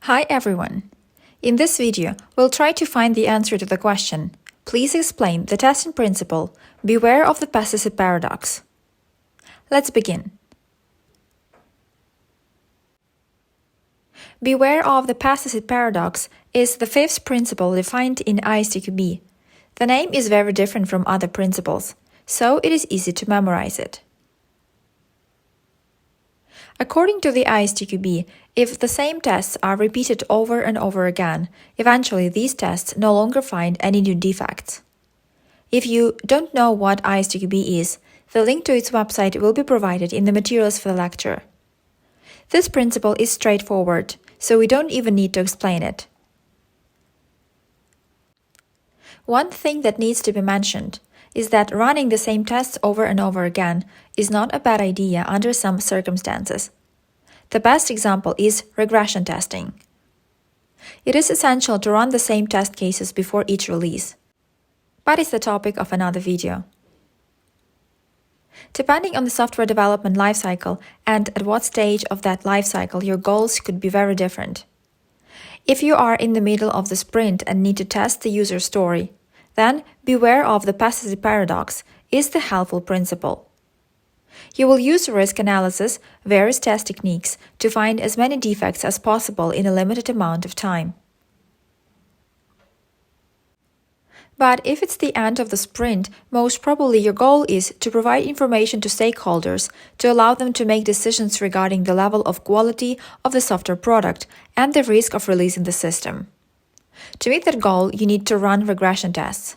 Hi everyone! In this video, we'll try to find the answer to the question, please explain the testing principle, beware of the pesticide paradox. Let's begin. Beware of the pesticide paradox is the fifth principle defined in ISTQB. The name is very different from other principles, so it is easy to memorize it. According to the ISTQB, if the same tests are repeated over and over again, eventually these tests no longer find any new defects. If you don't know what ISTQB is, the link to its website will be provided in the materials for the lecture. This principle is straightforward, so we don't even need to explain it. One thing that needs to be mentioned is that running the same tests over and over again is not a bad idea under some circumstances. The best example is regression testing. It is essential to run the same test cases before each release, but it's the topic of another video. Depending on the software development lifecycle and at what stage of that lifecycle, your goals could be very different. If you are in the middle of the sprint and need to test the user story, then beware of the pesticide paradox is the helpful principle. You will use risk analysis, various test techniques, to find as many defects as possible in a limited amount of time. But if it's the end of the sprint, most probably your goal is to provide information to stakeholders to allow them to make decisions regarding the level of quality of the software product and the risk of releasing the system. To meet that goal, you need to run regression tests.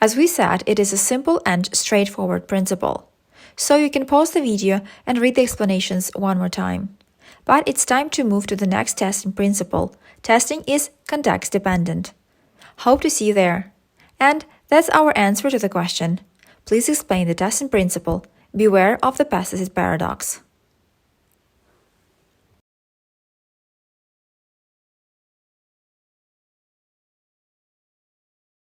As we said, it is a simple and straightforward principle. So you can pause the video and read the explanations one more time. But it's time to move to the next testing principle. Testing is context dependent. Hope to see you there. And that's our answer to the question. Please explain the testing principle. Beware of the pesticide paradox.